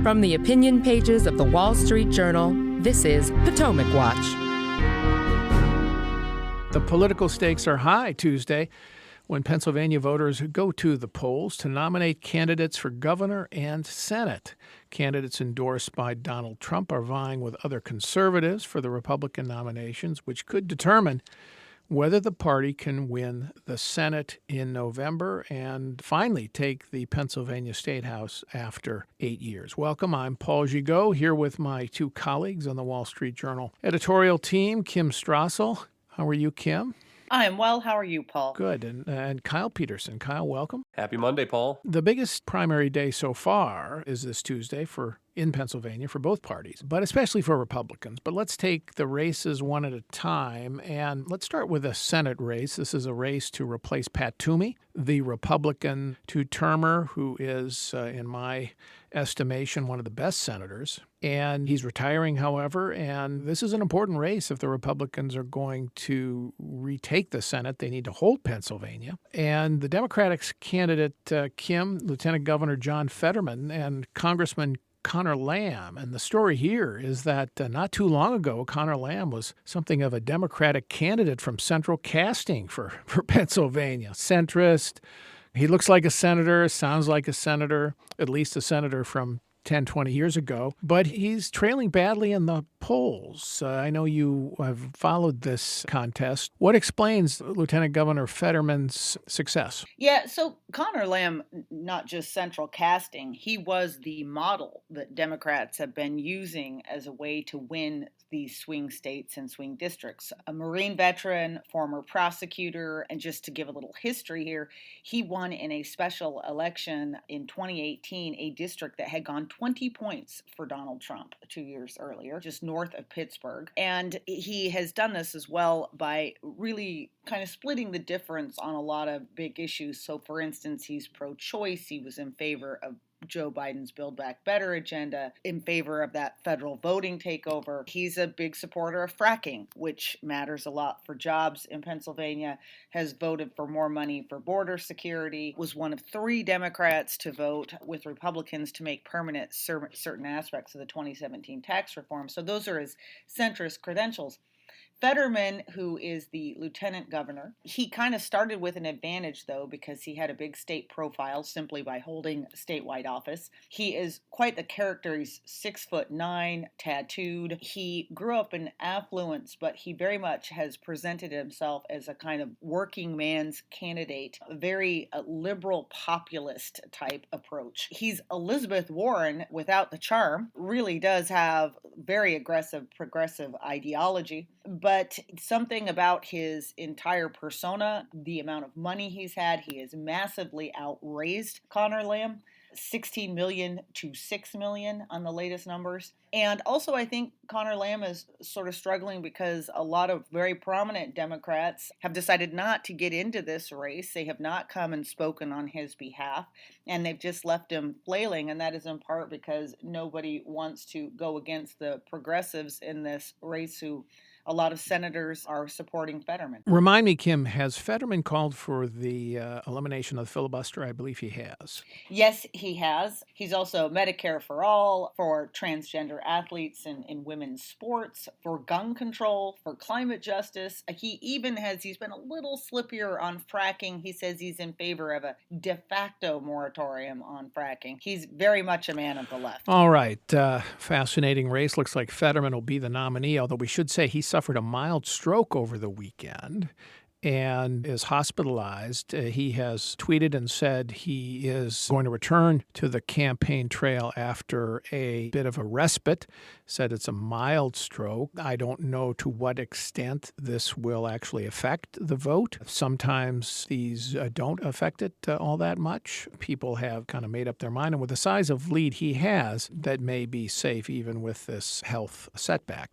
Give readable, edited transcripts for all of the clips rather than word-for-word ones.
From the opinion pages of the Wall Street Journal, this is Potomac Watch. The political stakes are high Tuesday when Pennsylvania voters go to the polls to nominate candidates for governor and Senate. Candidates endorsed by Donald Trump are vying with other conservatives for the Republican nominations, which could determine whether the party can win the Senate in November and finally take the Pennsylvania State House after 8 years. Welcome, I'm Paul Gigot, here with my two colleagues on the Wall Street Journal editorial team, Kim Strassel. How are you, Kim? I am well. How are you, Paul? Good. And Kyle Peterson. Kyle, welcome. Happy Monday, Paul. The biggest primary day so far is this Tuesday in Pennsylvania for both parties, but especially for Republicans. But let's take the races one at a time, and let's start with a Senate race. This is a race to replace Pat Toomey, the Republican two-termer who is, in my estimation, one of the best senators. And he's retiring, however, and this is an important race. If the Republicans are going to retake the Senate, they need to hold Pennsylvania. And the Democratic candidate, Kim, Lieutenant Governor John Fetterman, and Congressman Connor Lamb. And the story here is that not too long ago, Connor Lamb was something of a Democratic candidate from central casting for Pennsylvania. Centrist. He looks like a senator, sounds like a senator, at least a senator from 10, 20 years ago, but he's trailing badly in the polls. I know you have followed this contest. What explains Lieutenant Governor Fetterman's success? Yeah, so Connor Lamb, not just central casting, he was the model that Democrats have been using as a way to win these swing states and swing districts. A Marine veteran, former prosecutor, and just to give a little history here, he won in a special election in 2018, a district that had gone 20 points for Donald Trump 2 years earlier, just north of Pittsburgh. And he has done this as well by really kind of splitting the difference on a lot of big issues. So, for instance, he's pro-choice. He was in favor of Joe Biden's Build Back Better agenda, in favor of that federal voting takeover. He's a big supporter of fracking, which matters a lot for jobs in Pennsylvania, has voted for more money for border security, was one of 3 Democrats to vote with Republicans to make permanent certain aspects of the 2017 tax reform. So those are his centrist credentials. Fetterman, who is the lieutenant governor, he kind of started with an advantage, though, because he had a big state profile simply by holding statewide office. He is quite the character. He's 6'9", tattooed. He grew up in affluence, but he very much has presented himself as a kind of working man's candidate, a very liberal populist type approach. He's Elizabeth Warren without the charm, really does have very aggressive, progressive ideology. But something about his entire persona, the amount of money he's had, he has massively outraised Connor Lamb, 16 million to 6 million on the latest numbers. And also I think Connor Lamb is sort of struggling because a lot of very prominent Democrats have decided not to get into this race. They have not come and spoken on his behalf, and they've just left him flailing. And that is in part because nobody wants to go against the progressives in this race who a lot of senators are supporting Fetterman. Remind me, Kim, has Fetterman called for the elimination of the filibuster? I believe he has. Yes, he has. He's also Medicare for all, for transgender athletes in women's sports, for gun control, for climate justice. He's been a little slippier on fracking. He says he's in favor of a de facto moratorium on fracking. He's very much a man of the left. All right. Fascinating race. Looks like Fetterman will be the nominee, although we should say he suffered a mild stroke over the weekend and is hospitalized. He has tweeted and said he is going to return to the campaign trail after a bit of a respite, said it's a mild stroke. I don't know to what extent this will actually affect the vote. Sometimes these don't affect it all that much. People have kind of made up their mind, and with the size of lead he has, that may be safe even with this health setback.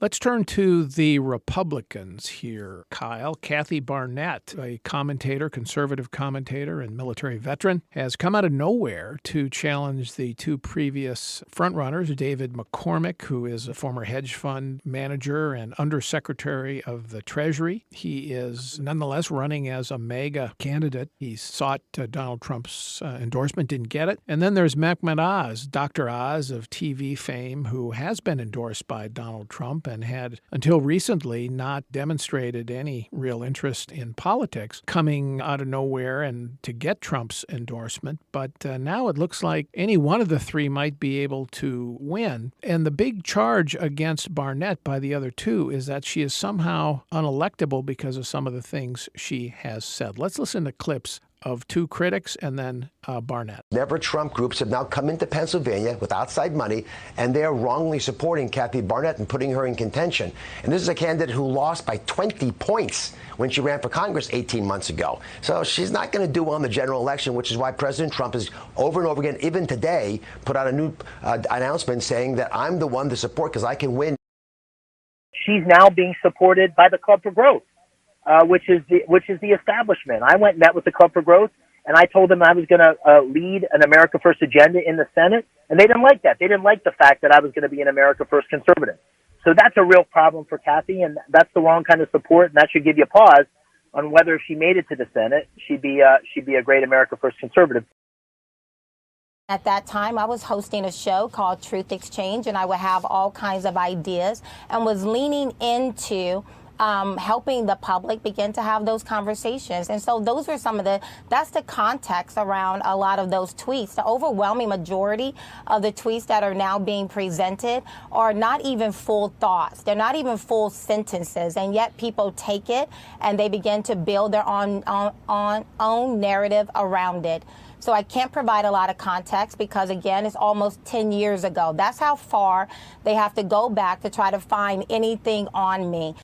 Let's turn to the Republicans here, Kyle. Kathy Barnette, a commentator, conservative commentator and military veteran, has come out of nowhere to challenge the two previous frontrunners, David McCormick, who is a former hedge fund manager and undersecretary of the Treasury. He is nonetheless running as a MAGA candidate. He sought Donald Trump's endorsement, didn't get it. And then there's McCormick Oz, Dr. Oz of TV fame, who has been endorsed by Donald Trump and had, until recently, not demonstrated any real interest in politics, coming out of nowhere and to get Trump's endorsement. But now it looks like any one of the three might be able to win. And the big charge against Barnette by the other two is that she is somehow unelectable because of some of the things she has said. Let's listen to clips of two critics and then Barnette. Never Trump groups have now come into Pennsylvania with outside money, and they are wrongly supporting Kathy Barnette and putting her in contention. And this is a candidate who lost by 20 points when she ran for Congress 18 months ago. So she's not going to do well in the general election, which is why President Trump has over and over again, even today, put out a new announcement saying that I'm the one to support because I can win. She's now being supported by the Club for Growth. Which is the establishment. I went and met with the Club for Growth, and I told them I was going to lead an America First agenda in the Senate, and they didn't like that. They didn't like the fact that I was going to be an America First conservative. So that's a real problem for Kathy, and that's the wrong kind of support, and that should give you pause on whether if she made it to the Senate, she'd be a great America First conservative. At that time, I was hosting a show called Truth Exchange, and I would have all kinds of ideas and was leaning into helping the public begin to have those conversations. And so those are that's the context around a lot of those tweets. The overwhelming majority of the tweets that are now being presented are not even full thoughts. They're not even full sentences. And yet people take it and they begin to build their own narrative around it. So I can't provide a lot of context because, again, it's almost 10 years ago. That's how far they have to go back to try to find anything on me.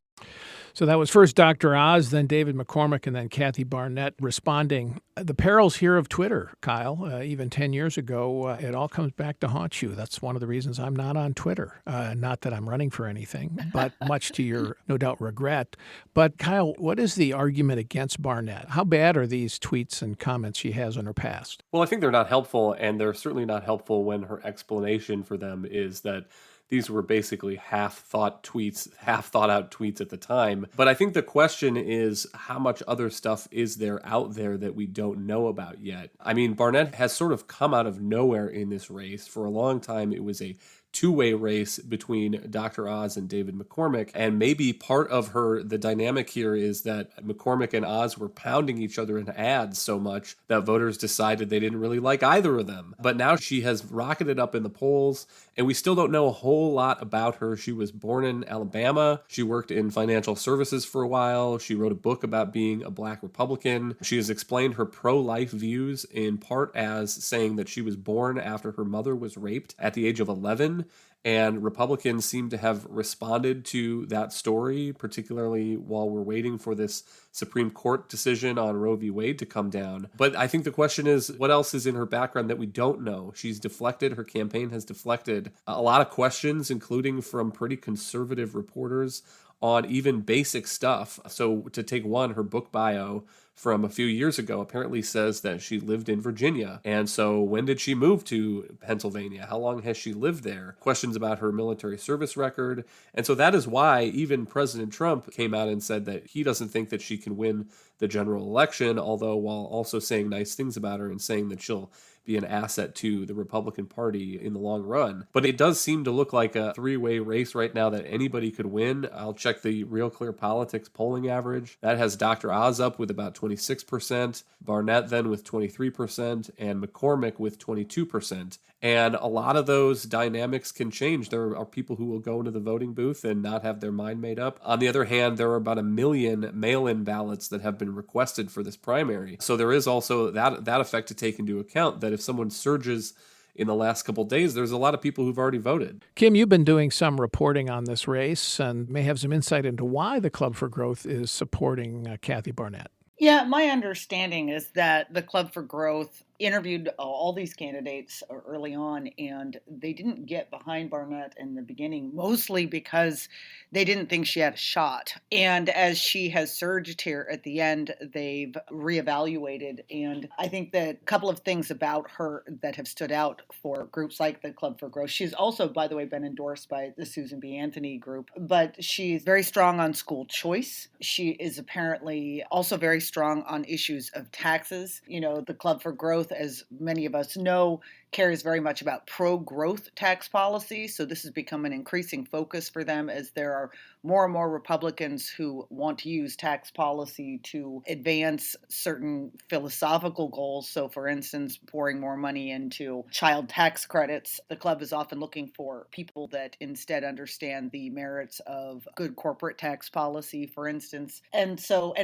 So that was first Dr. Oz, then David McCormick, and then Kathy Barnette responding. The perils here of Twitter, Kyle, even 10 years ago, it all comes back to haunt you. That's one of the reasons I'm not on Twitter. Not that I'm running for anything, but much to your, no doubt, regret. But Kyle, what is the argument against Barnette? How bad are these tweets and comments she has in her past? Well, I think they're not helpful, and they're certainly not helpful when her explanation for them is that these were basically half-thought tweets, half-thought-out tweets at the time. But I think the question is, how much other stuff is there out there that we don't know about yet? I mean, Barnette has sort of come out of nowhere in this race. For a long time, it was a two-way race between Dr. Oz and David McCormick. And maybe part of the dynamic here is that McCormick and Oz were pounding each other in ads so much that voters decided they didn't really like either of them. But now she has rocketed up in the polls, and we still don't know a whole lot about her. She was born in Alabama. She worked in financial services for a while. She wrote a book about being a black Republican. She has explained her pro-life views in part as saying that she was born after her mother was raped at the age of 11. And Republicans seem to have responded to that story, particularly while we're waiting for this Supreme Court decision on Roe v. Wade to come down. But I think the question is, what else is in her background that we don't know? She's deflected, her campaign has deflected a lot of questions, including from pretty conservative reporters on even basic stuff. So to take one, her book bio from a few years ago apparently says that she lived in Virginia. And so when did she move to Pennsylvania? How long has she lived there? Questions about her military service record. And so that is why even President Trump came out and said that he doesn't think that she can win the general election, although while also saying nice things about her and saying that she'll be an asset to the Republican Party in the long run. But it does seem to look like a three-way race right now that anybody could win. I'll check the Real Clear Politics polling average. That has Dr. Oz up with about 26%, Barnette then with 23%, and McCormick with 22%. And a lot of those dynamics can change. There are people who will go into the voting booth and not have their mind made up. On the other hand, there are about 1 million mail-in ballots that have been requested for this primary. So there is also that effect to take into account, that if someone surges in the last couple of days, there's a lot of people who've already voted. Kim, you've been doing some reporting on this race and may have some insight into why the Club for Growth is supporting Kathy Barnette. Yeah, my understanding is that the Club for Growth interviewed all these candidates early on, and they didn't get behind Barnette in the beginning, mostly because they didn't think she had a shot. And as she has surged here at the end, they've reevaluated. And I think that a couple of things about her that have stood out for groups like the Club for Growth. She's also, by the way, been endorsed by the Susan B. Anthony group, but she's very strong on school choice. She is apparently also very strong on issues of taxes. You know, the Club for Growth, as many of us know, cares very much about pro-growth tax policy. So this has become an increasing focus for them as there are more and more Republicans who want to use tax policy to advance certain philosophical goals. So for instance, pouring more money into child tax credits. The club is often looking for people that instead understand the merits of good corporate tax policy, for instance. And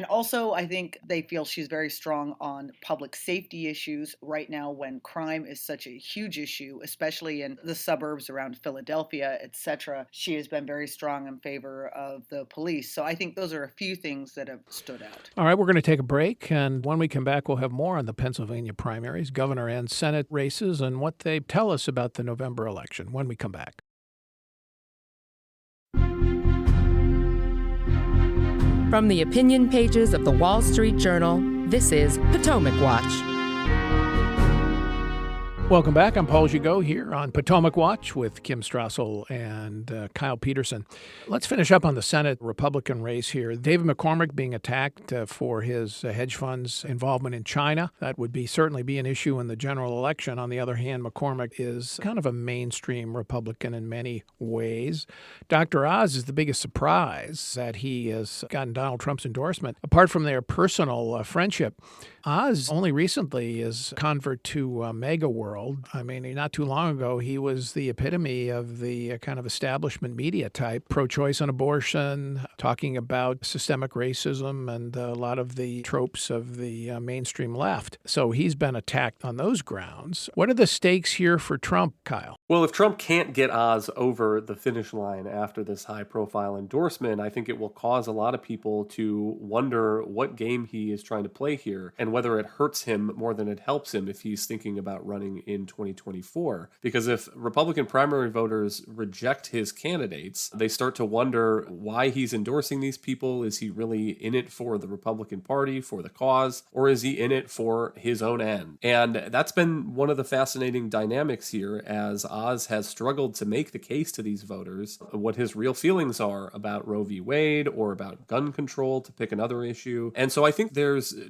also I think they feel she's very strong on public safety issues right now when crime is such a huge issue, especially in the suburbs around Philadelphia, etc. She has been very strong in favor of the police. So I think those are a few things that have stood out. All right, we're going to take a break, and when we come back, we'll have more on the Pennsylvania primaries, governor and Senate races, and what they tell us about the November election when we come back. From the opinion pages of the Wall Street Journal, this is Potomac Watch. Welcome back. I'm Paul Gigot here on Potomac Watch with Kim Strassel and Kyle Peterson. Let's finish up on the Senate Republican race here. David McCormick being attacked for his hedge funds involvement in China. That would certainly be an issue in the general election. On the other hand, McCormick is kind of a mainstream Republican in many ways. Dr. Oz is the biggest surprise that he has gotten Donald Trump's endorsement. Apart from their personal friendship, Oz only recently is a convert to MAGA world. I mean, not too long ago, he was the epitome of the kind of establishment media type, pro-choice on abortion, talking about systemic racism and a lot of the tropes of the mainstream left. So he's been attacked on those grounds. What are the stakes here for Trump, Kyle? Well, if Trump can't get Oz over the finish line after this high-profile endorsement, I think it will cause a lot of people to wonder what game he is trying to play here and whether it hurts him more than it helps him if he's thinking about running in 2024. Because if Republican primary voters reject his candidates, they start to wonder why he's endorsing these people. Is he really in it for the Republican Party, for the cause, or is he in it for his own end? And that's been one of the fascinating dynamics here as Oz has struggled to make the case to these voters what his real feelings are about Roe v. Wade or about gun control, to pick another issue. And so I think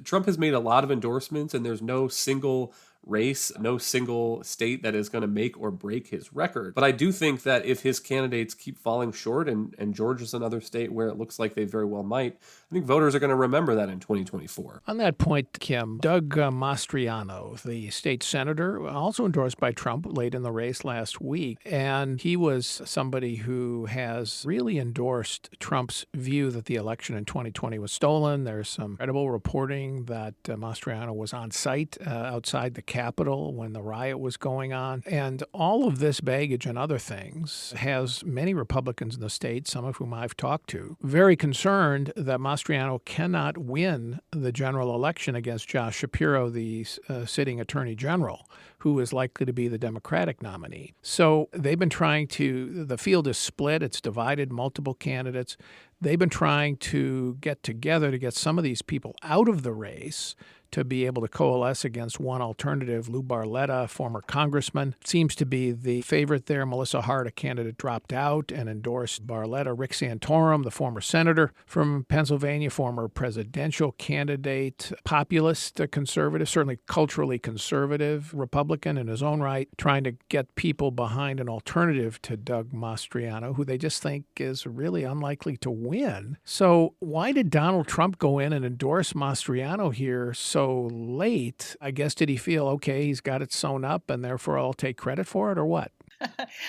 Trump has made a lot of endorsements, and there's no single race, no single state that is going to make or break his record. But I do think that if his candidates keep falling short, and Georgia's another state where it looks like they very well might, I think voters are going to remember that in 2024. On that point, Kim, Doug Mastriano, the state senator, also endorsed by Trump late in the race last week, and he was somebody who has really endorsed Trump's view that the election in 2020 was stolen. There's some credible reporting that Mastriano was on site outside the Capitol when the riot was going on. And all of this baggage and other things has many Republicans in the state, some of whom I've talked to, very concerned that Mastriano cannot win the general election against Josh Shapiro, the sitting attorney general, who is likely to be the Democratic nominee. So they've been the field is split, it's divided, multiple candidates. They've been trying to get together to get some of these people out of the race to be able to coalesce against one alternative. Lou Barletta, former congressman, seems to be the favorite there. Melissa Hart, a candidate, dropped out and endorsed Barletta. Rick Santorum, the former senator from Pennsylvania, former presidential candidate, populist conservative, certainly culturally conservative Republican in his own right, trying to get people behind an alternative to Doug Mastriano, who they just think is really unlikely to win. So why did Donald Trump go in and endorse Mastriano here so late? I guess, did he feel, okay, he's got it sewn up and therefore I'll take credit for it, or what?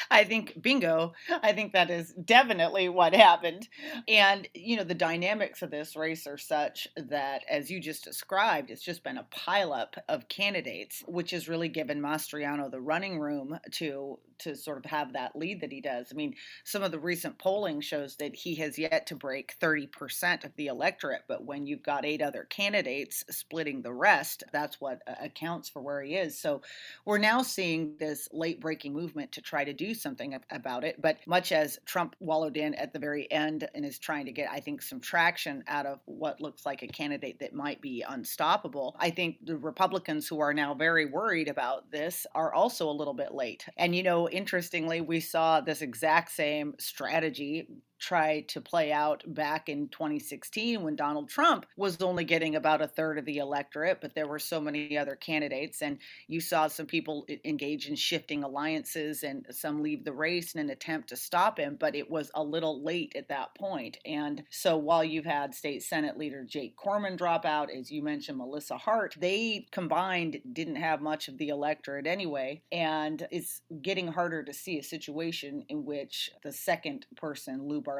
I think, bingo, I think that is definitely what happened. And, the dynamics of this race are such that, as you just described, it's just been a pileup of candidates, which has really given Mastriano the running room to sort of have that lead that he does. I mean, some of the recent polling shows that he has yet to break 30% of the electorate, but when you've got 8 other candidates splitting the rest, that's what accounts for where he is. So we're now seeing this late breaking movement to try to do something about it. But much as Trump wallowed in at the very end and is trying to get, I think, some traction out of what looks like a candidate that might be unstoppable, I think the Republicans who are now very worried about this are also a little bit late. And, interestingly, we saw this exact same strategy try to play out back in 2016 when Donald Trump was only getting about a third of the electorate, but there were so many other candidates, and you saw some people engage in shifting alliances and some leave the race in an attempt to stop him, but it was a little late at that point. And so while you've had State Senate Leader Jake Corman drop out, as you mentioned, Melissa Hart, they combined didn't have much of the electorate anyway, and it's getting harder to see a situation in which the second person, Lou Barnette,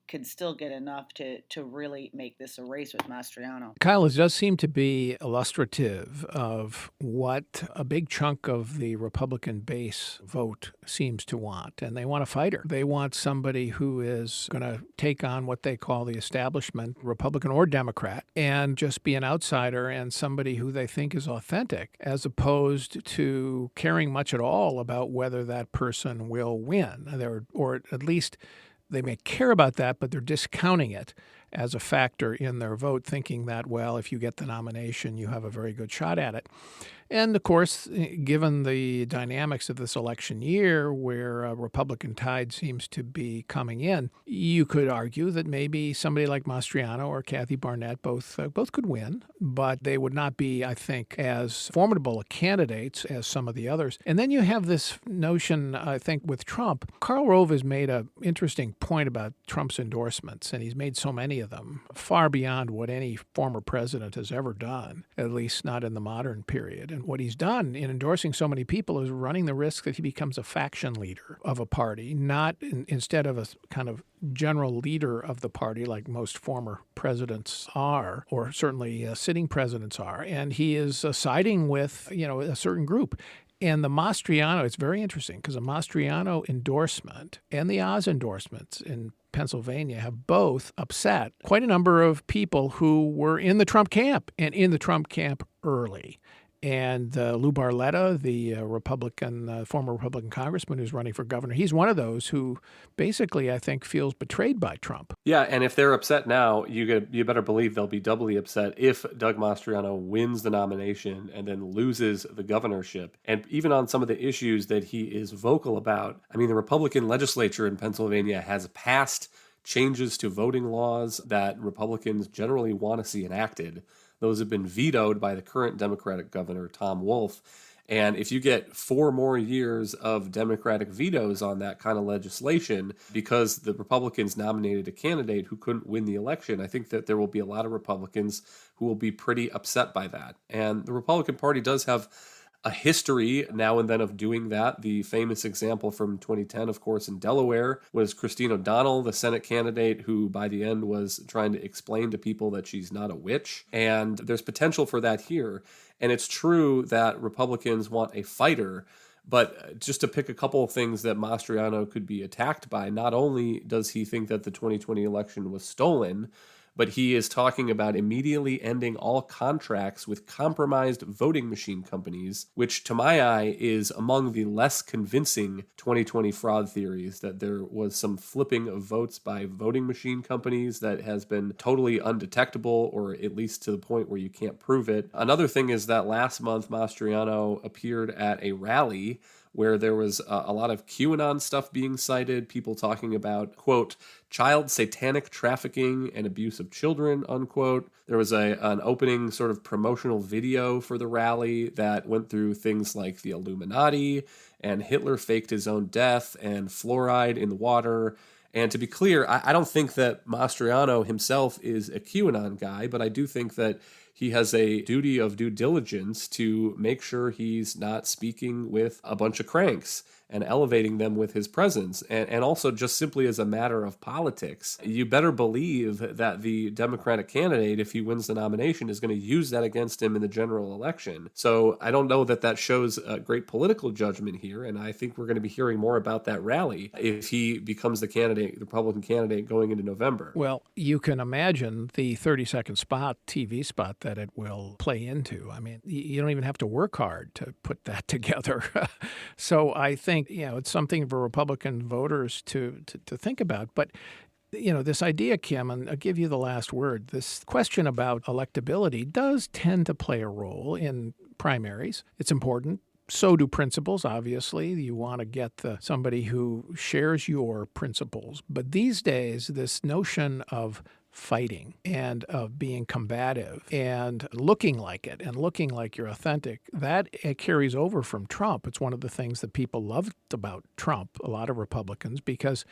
could still get enough to really make this a race with Mastriano. Kyle, it does seem to be illustrative of what a big chunk of the Republican base vote seems to want. And they want a fighter. They want somebody who is going to take on what they call the establishment, Republican or Democrat, and just be an outsider and somebody who they think is authentic, as opposed to caring much at all about whether that person will win, or at least they may care about that, but they're discounting it as a factor in their vote, thinking that, well, if you get the nomination, you have a very good shot at it. And, of course, given the dynamics of this election year where a Republican tide seems to be coming in, you could argue that maybe somebody like Mastriano or Kathy Barnette both could win, but they would not be, I think, as formidable candidates as some of the others. And then you have this notion, I think, with Trump. Karl Rove has made an interesting point about Trump's endorsements, and he's made so many of them, far beyond what any former president has ever done, at least not in the modern period. And what he's done in endorsing so many people is running the risk that he becomes a faction leader of a party, not instead of a kind of general leader of the party like most former presidents are, or certainly sitting presidents are. And he is siding with, a certain group. And the Mastriano, it's very interesting because the Mastriano endorsement and the Oz endorsements in Pennsylvania have both upset quite a number of people who were in the Trump camp and in the Trump camp early. And Lou Barnette, the former Republican congressman who's running for governor, he's one of those who basically, I think, feels betrayed by Trump. Yeah, and if they're upset now, you better believe they'll be doubly upset if Doug Mastriano wins the nomination and then loses the governorship. And even on some of the issues that he is vocal about, I mean, the Republican legislature in Pennsylvania has passed changes to voting laws that Republicans generally want to see enacted. Those have been vetoed by the current Democratic governor, Tom Wolf. And if you get 4 more years of Democratic vetoes on that kind of legislation because the Republicans nominated a candidate who couldn't win the election, I think that there will be a lot of Republicans who will be pretty upset by that. And the Republican Party does have a history now and then of doing that. The famous example from 2010, of course, in Delaware was Christine O'Donnell, the Senate candidate who by the end was trying to explain to people that she's not a witch. And there's potential for that here. And it's true that Republicans want a fighter. But just to pick a couple of things that Mastriano could be attacked by, not only does he think that the 2020 election was stolen, but he is talking about immediately ending all contracts with compromised voting machine companies, which to my eye is among the less convincing 2020 fraud theories, that there was some flipping of votes by voting machine companies that has been totally undetectable, or at least to the point where you can't prove it. Another thing is that last month Mastriano appeared at a rally where there was a lot of QAnon stuff being cited, people talking about, quote, child satanic trafficking and abuse of children, unquote. There was an opening sort of promotional video for the rally that went through things like the Illuminati, and Hitler faked his own death, and fluoride in the water. And to be clear, I don't think that Mastriano himself is a QAnon guy, but I do think that he has a duty of due diligence to make sure he's not speaking with a bunch of cranks. and elevating them with his presence. And also just simply as a matter of politics, you better believe that the Democratic candidate, if he wins the nomination, is going to use that against him in the general election. So I don't know that shows a great political judgment here, and I think we're going to be hearing more about that rally if he becomes the Republican candidate going into November. Well, you can imagine the 30-second TV spot that it will play into. I mean, you don't even have to work hard to put that together. So I think, it's something for Republican voters to think about. But this idea, Kim, and I'll give you the last word, this question about electability does tend to play a role in primaries. It's important. So do principles, obviously. You want to get somebody who shares your principles. But these days, this notion of fighting and of being combative and looking like it and looking like you're authentic, that it carries over from Trump. It's one of the things that people loved about Trump, a lot of Republicans, because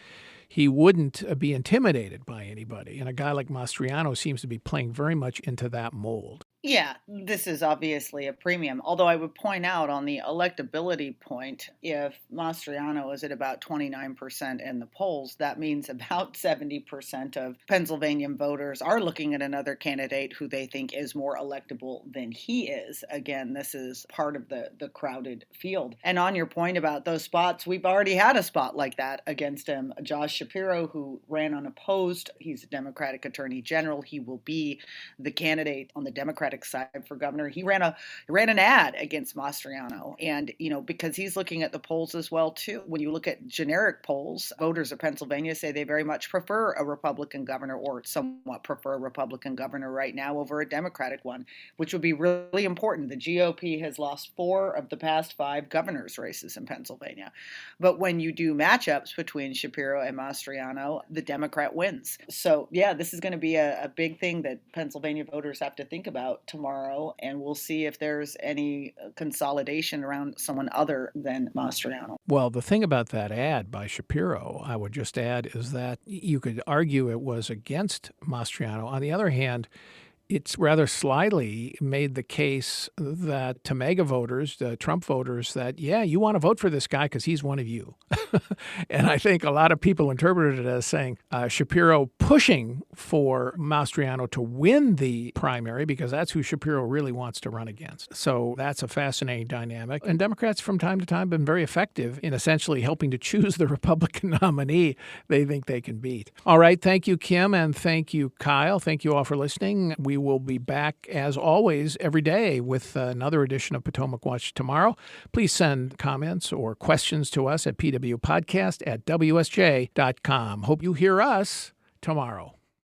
he wouldn't be intimidated by anybody. And a guy like Mastriano seems to be playing very much into that mold. Yeah, this is obviously a premium. Although I would point out on the electability point, if Mastriano is at about 29% in the polls, that means about 70% of Pennsylvania voters are looking at another candidate who they think is more electable than he is. Again, this is part of the crowded field. And on your point about those spots, we've already had a spot like that against him. Josh Shapiro, who ran unopposed, he's a Democratic Attorney General. He will be the candidate on the Democratic side for governor. He ran an ad against Mastriano, and because he's looking at the polls as well too. When you look at generic polls, voters of Pennsylvania say they very much prefer a Republican governor, or somewhat prefer a Republican governor right now over a Democratic one, which would be really important. The GOP has lost 4 of the past 5 governors' races in Pennsylvania, but when you do matchups between Shapiro and Mastriano, the Democrat wins. So yeah, this is going to be a big thing that Pennsylvania voters have to think about tomorrow, and we'll see if there's any consolidation around someone other than Mastriano. Well, the thing about that ad by Shapiro, I would just add, is that you could argue it was against Mastriano. On the other hand, it's rather slyly made the case that to MAGA voters, the Trump voters, that, you want to vote for this guy because he's one of you. And I think a lot of people interpreted it as saying Shapiro pushing for Mastriano to win the primary because that's who Shapiro really wants to run against. So that's a fascinating dynamic. And Democrats from time to time have been very effective in essentially helping to choose the Republican nominee they think they can beat. All right. Thank you, Kim, and thank you, Kyle. Thank you all for listening. We will be back, as always, every day with another edition of Potomac Watch tomorrow. Please send comments or questions to us at pwpodcast@wsj.com. Hope you hear us tomorrow.